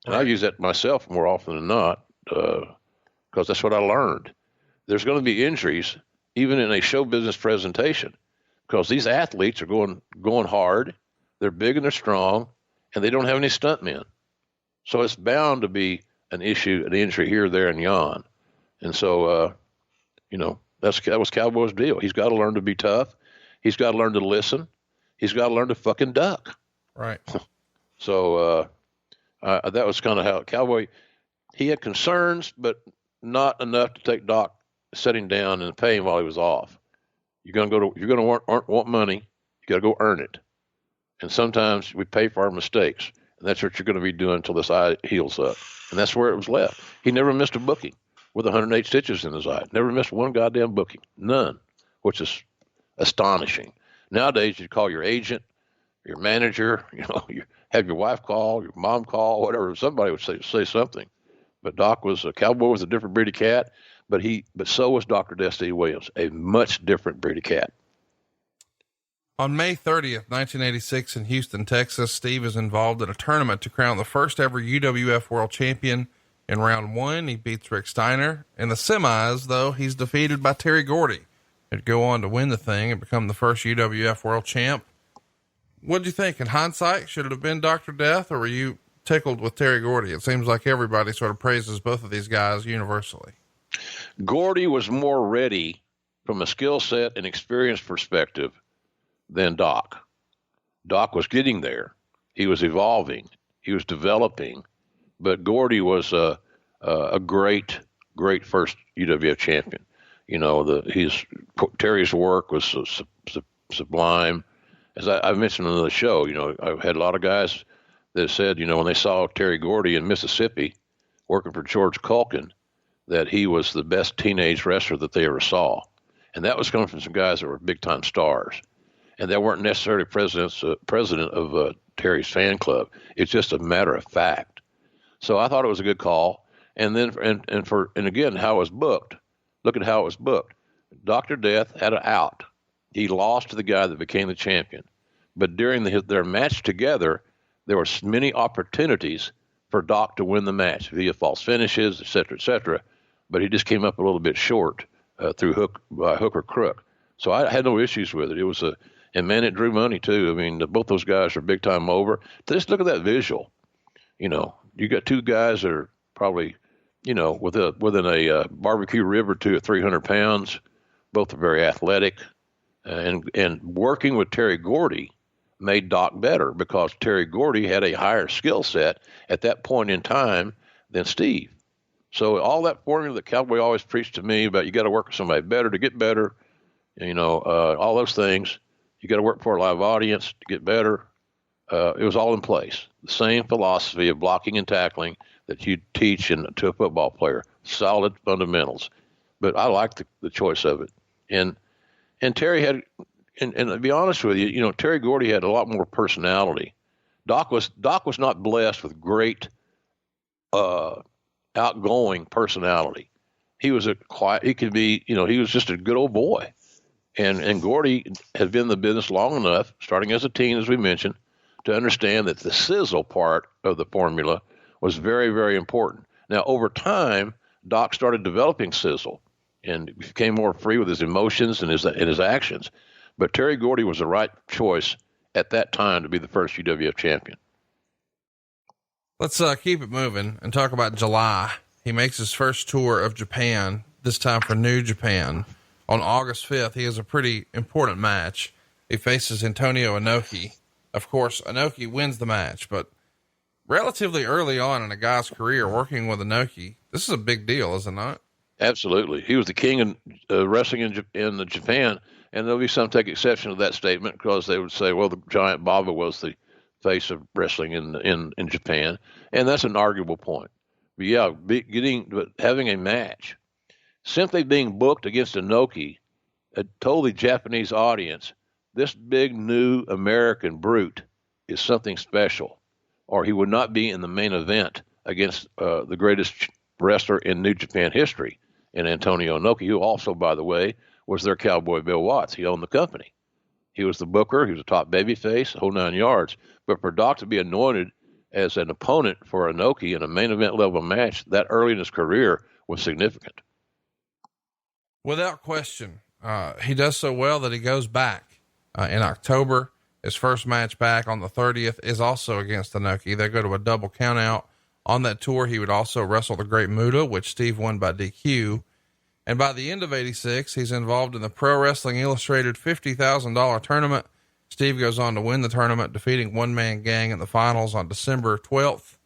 And I use that myself more often than not, because that's what I learned. There's going to be injuries even in a show business presentation, because these athletes are going hard. They're big and they're strong, and they don't have any stuntmen. So it's bound to be an issue, an injury here, there, and yon. And so, that was Cowboy's deal. He's got to learn to be tough. He's got to learn to listen. He's got to learn to fucking duck. Right. So that was kind of how Cowboy, he had concerns, but not enough to take Doc sitting down and pay him while he was off. You're going to want money. You got to go earn it. And sometimes we pay for our mistakes, and that's what you're going to be doing until this eye heals up. And that's where it was left. He never missed a booking with 108 stitches in his eye. Never missed one goddamn booking. None, which is astonishing. Nowadays, you call your agent, your manager, you have your wife call, your mom call, whatever. Somebody would say something. But Cowboy was a different breed of cat, but so was Dr. Destiny Williams, a much different breed of cat. On May 30th, 1986 in Houston, Texas, Steve is involved in a tournament to crown the first ever UWF world champion. In round one, he beats Rick Steiner. In the semis, though, he's defeated by Terry Gordy. He'd go on to win the thing and become the first UWF world champ. What'd you think? In hindsight, should it have been Dr. Death, or were you tickled with Terry Gordy? It seems like everybody sort of praises both of these guys universally. Gordy was more ready from a skill set and experience perspective than Doc. Doc was getting there. He was evolving. He was developing. But Gordy was a great first UWF champion. Terry's work was sublime. As I mentioned on the show, I've had a lot of guys that said, when they saw Terry Gordy in Mississippi working for George Culkin, that he was the best teenage wrestler that they ever saw. And that was coming from some guys that were big time stars. And they weren't necessarily president of Terry's fan club. It's just a matter of fact. So I thought it was a good call. And then, and again, how it was booked. Look at how it was booked. Dr. Death had an out. He lost to the guy that became the champion. But during their match together, there were many opportunities for Doc to win the match via false finishes, et cetera, but he just came up a little bit short through hook or crook. So I had no issues with it. And man, it drew money too. I mean, both those guys are big time over. Just look at that visual. You got two guys that are probably, within a barbecue rib or two at 300 pounds. Both are very athletic, and working with Terry Gordy made Doc better, because Terry Gordy had a higher skill set at that point in time than Steve. So all that formula that Cowboy always preached to me about, you got to work with somebody better to get better, all those things. You got to work for a live audience to get better. It was all in place. The same philosophy of blocking and tackling that you teach to a football player. Solid fundamentals. But I liked the choice of it. And Terry had, and to be honest with you, Terry Gordy had a lot more personality. Doc was not blessed with great outgoing personality. He was he was just a good old boy. And Gordy had been in the business long enough, starting as a teen, as we mentioned, to understand that the sizzle part of the formula was very, very important. Now, over time, Doc started developing sizzle and became more free with his emotions and his actions. But Terry Gordy was the right choice at that time to be the first UWF champion. Let's keep it moving and talk about July. He makes his first tour of Japan, this time for New Japan. On August 5th, he has a pretty important match. He faces Antonio Inoki. Of course, Inoki wins the match, but relatively early on in a guy's career working with Inoki, this is a big deal, is it not? Absolutely. He was the king of wrestling in Japan, and there'll be some take exception to that statement, because they would say, well, the Giant Baba was the face of wrestling in Japan, and that's an arguable point. But yeah, having a match, simply being booked against Inoki, told the Japanese audience, this big new American brute is something special, or he would not be in the main event against the greatest wrestler in New Japan history, in Antonio Inoki, who also, by the way, was their cowboy Bill Watts. He owned the company. He was the booker. He was a top babyface, the whole 9 yards. But for Doc to be anointed as an opponent for Inoki in a main event level match that early in his career was significant. Without question. He does so well that he goes back in October. His first match back on the 30th is also against Inoki. They go to a double count out. On that tour, he would also wrestle the Great Muta, which Steve won by DQ. And by the end of 86, he's involved in the Pro Wrestling Illustrated $50,000 tournament. Steve goes on to win the tournament, defeating One Man Gang in the finals on December 12th.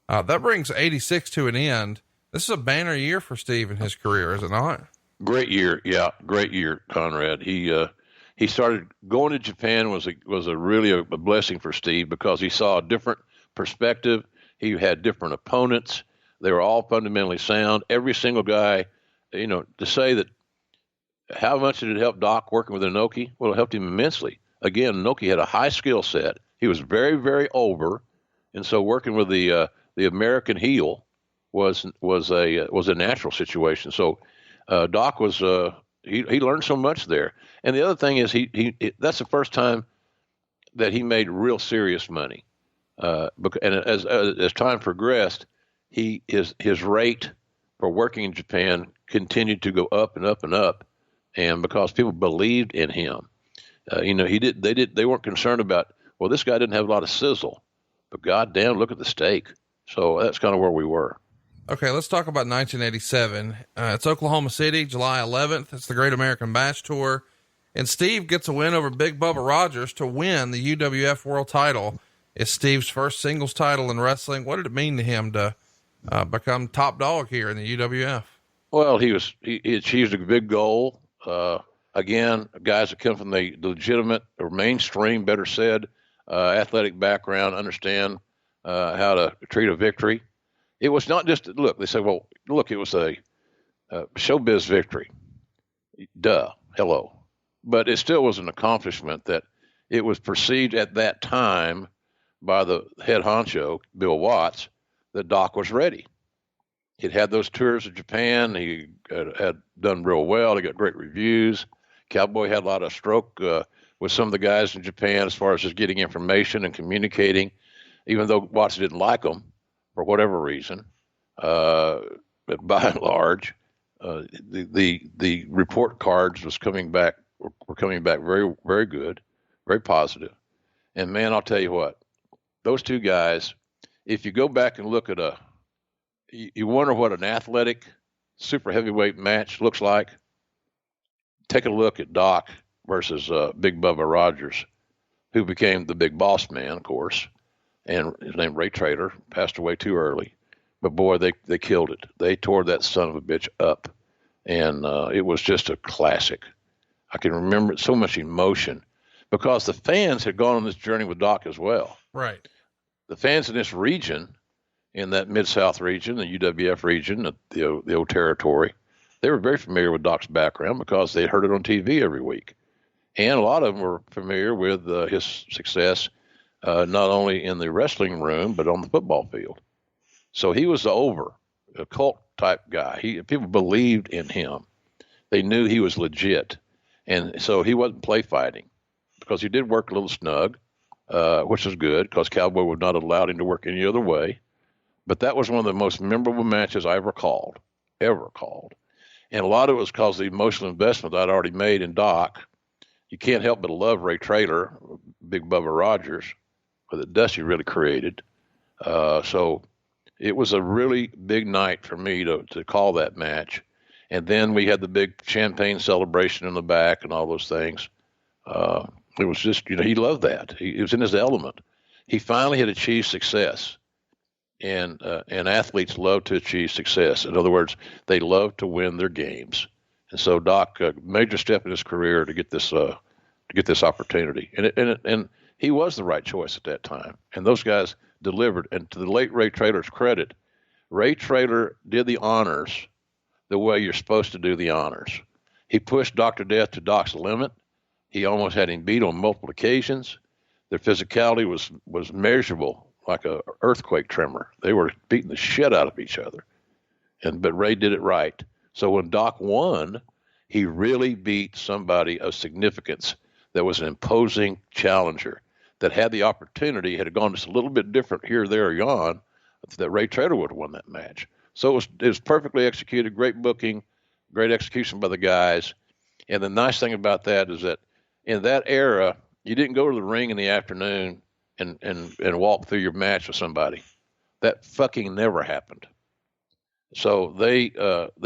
That brings 86 to an end. This is a banner year for Steve in his career, is it not? Great year. Yeah. Great year, Conrad. He started going to Japan was a really a blessing for Steve because he saw a different perspective. He had different opponents. They were all fundamentally sound. Every single guy, to say that how much did it help Doc working with Inoki? Well, it helped him immensely. Again, Inoki had a high skill set. He was very, very over. And so working with the American heel was a natural situation. So, Doc was, he learned so much there. And the other thing is that's the first time that he made real serious money. And as time progressed, his rate for working in Japan continued to go up and up and up. And because people believed in him, they weren't concerned about, well, this guy didn't have a lot of sizzle, but goddamn, look at the steak. So that's kind of where we were. Okay, let's talk about 1987. It's Oklahoma City, July 11th. It's the Great American Bash Tour. And Steve gets a win over Big Bubba Rogers to win the UWF World title. It's Steve's first singles title in wrestling. What did it mean to him to become top dog here in the UWF? Well, he achieved a big goal. Again, guys that come from the legitimate or mainstream, better said, athletic background, understand how to treat a victory. It was not just, look, they say, well, look, it was a showbiz victory. Duh, hello. But it still was an accomplishment that it was perceived at that time by the head honcho, Bill Watts, that Doc was ready. He'd had those tours of Japan. He had done real well. He got great reviews. Cowboy had a lot of stroke with some of the guys in Japan as far as just getting information and communicating, even though Watts didn't like him for whatever reason. But by and large, the report cards were coming back very, very good, very positive. And man, I'll tell you what, those two guys, if you go back and look at you wonder what an athletic super heavyweight match looks like. Take a look at Doc versus Big Bubba Rogers, who became the big boss man, of course, and his name Ray Trader, passed away too early. But boy, they killed it. They tore that son of a bitch up, and it was just a classic. I can remember so much emotion because the fans had gone on this journey with Doc as well. Right. The fans in this region, in that Mid-South region, the UWF region, the old territory, they were very familiar with Doc's background because they heard it on TV every week. And a lot of them were familiar with his success, not only in the wrestling room, but on the football field. So he was a cult type guy. People believed in him. They knew he was legit. And so he wasn't play fighting because he did work a little snug, which was good because Cowboy would not have allowed him to work any other way. But that was one of the most memorable matches I ever called. And a lot of it was because of the emotional investment I'd already made in Doc. You can't help but love Ray Traylor, Big Bubba Rogers, that Dusty really created. So it was a really big night for me to call that match. And then we had the big champagne celebration in the back and all those things. It was just, he loved that. He was in his element. He finally had achieved success. And athletes love to achieve success. In other words, they love to win their games. And so Doc, major step in his career to get this opportunity. And he was the right choice at that time. And those guys delivered. And to the late Ray Traylor's credit, Ray Traylor did the honors the way you're supposed to do the honors. He pushed Dr. Death to Doc's limit. He almost had him beat on multiple occasions. Their physicality was measurable, like a earthquake tremor. They were beating the shit out of each other. But Ray did it right. So when Doc won, he really beat somebody of significance that was an imposing challenger. that had the opportunity, had it gone just a little bit different here, there, or yon, that Ray Traylor would have won that match. So it was perfectly executed, great booking, great execution by the guys. And the nice thing about that is that in that era, you didn't go to the ring in the afternoon and walk through your match with somebody. That fucking never happened. So they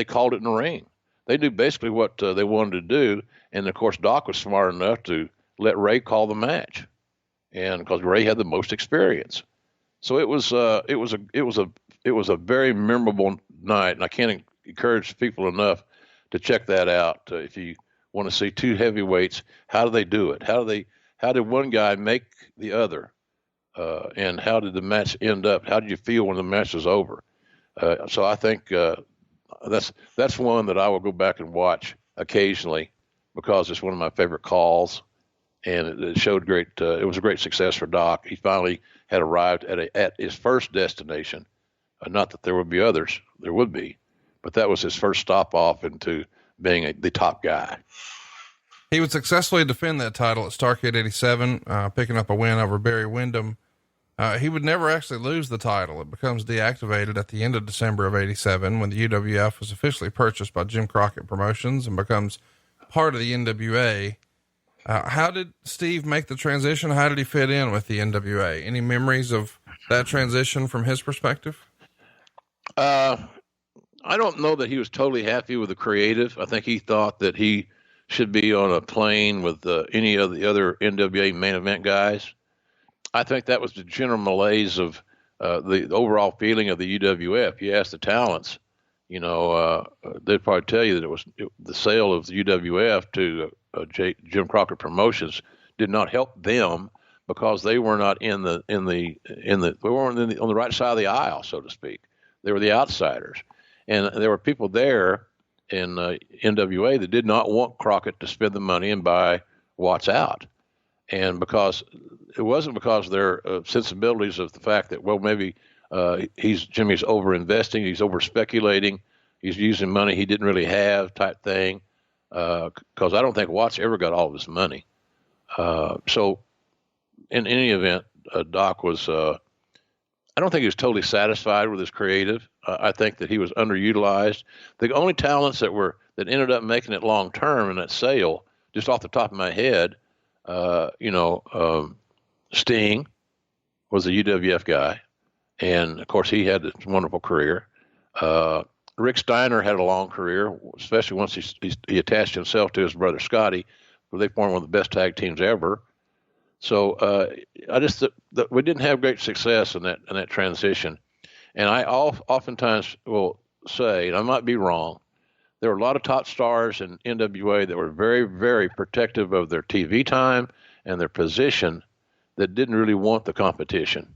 called it in the ring. They knew basically what they wanted to do, and of course Doc was smart enough to let Ray call the match, and because Ray had the most experience. So it was a very memorable night, and I can't encourage people enough to check that out. If you want to see two heavyweights, how do they do it? How did one guy make the other? And how did the match end up? How did you feel when the match was over? So I think that's one that I will go back and watch occasionally because it's one of my favorite calls, and it showed great. It was a great success for Doc. He finally had arrived at his first destination. Not that there would be others, there would be, but that was his first stop off into being the top guy. He would successfully defend that title at Starrcade 87, picking up a win over Barry Windham. He would never actually lose the title. It becomes deactivated at the end of December of 87 when the UWF was officially purchased by Jim Crockett Promotions and becomes part of the NWA. How did Steve make the transition? How did he fit in with the NWA? Any memories of that transition from his perspective? I don't know that he was totally happy with the creative. I think he thought that he should be on a plane with any of the other NWA main event guys. I think that was the general malaise of the overall feeling of the UWF. You ask the talents, they'd probably tell you that the sale of the UWF to Jim Crockett Promotions did not help them because they were not on the right side of the aisle, so to speak. They were the outsiders, and there were people there in NWA that did not want Crockett to spend the money and buy Watts out. And because it wasn't because of their sensibilities of the fact that, well, maybe Jimmy's over investing, he's over speculating, he's using money he didn't really have type thing. Because I don't think Watts ever got all of his money. So in any event, Doc was, I don't think he was totally satisfied with his creative. I think that he was underutilized. The only talents that ended up making it long term in that sale, just off the top of my head, Sting was a UWF guy, and of course he had a wonderful career. Rick Steiner had a long career, especially once he attached himself to his brother Scotty, where they formed one of the best tag teams ever. So we didn't have great success in that transition, and I oftentimes will say, and I might be wrong, there were a lot of top stars in NWA that were very, very protective of their TV time and their position that didn't really want the competition.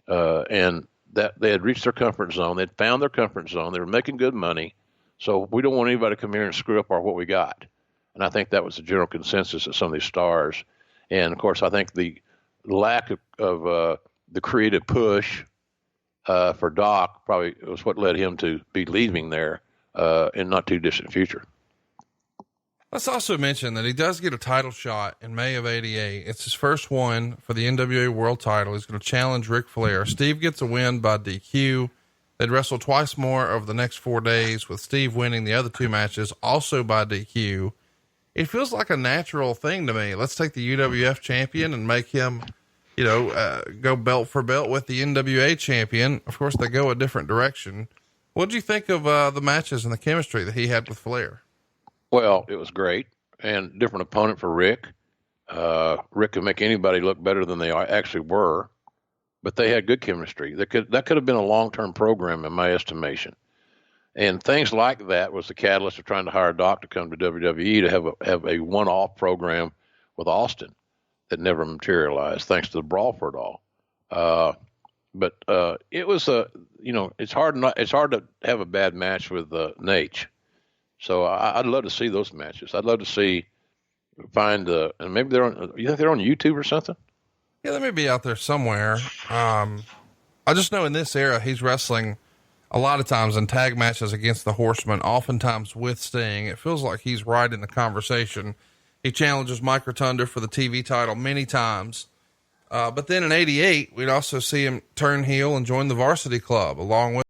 And that they had reached their comfort zone. They'd found their comfort zone. They were making good money. So we don't want anybody to come here and screw up what we got. And I think that was the general consensus of some of these stars. And of course, I think the lack of the creative push for Doc probably was what led him to be leaving there in not too distant future. Let's also mention that he does get a title shot in May of 88. It's his first one for the NWA world title. He's going to challenge Ric Flair. Steve gets a win by DQ. They'd wrestle twice more over the next 4 days, with Steve winning the other two matches also by DQ. It feels like a natural thing to me. Let's take the UWF champion and make him, go belt for belt with the NWA champion. Of course, they go a different direction. What did you think of the matches and the chemistry that he had with Flair? Well, it was great, and different opponent for Rick. Rick could make anybody look better than they actually were, but they had good chemistry. That could have been a long-term program in my estimation. And things like that was the catalyst of trying to hire Doc to come to WWE to have a one-off program with Austin that never materialized, thanks to the brawl for it all. But it was it's hard to have a bad match with Nate. So I'd love to see those matches. I'd love to and maybe you think they're on YouTube or something? Yeah, they may be out there somewhere. I just know in this era, he's wrestling a lot of times in tag matches against the Horsemen, oftentimes with Sting. It feels like he's right in the conversation. He challenges Mike Rotunda for the TV title many times. But then in 88, we'd also see him turn heel and join the Varsity Club along with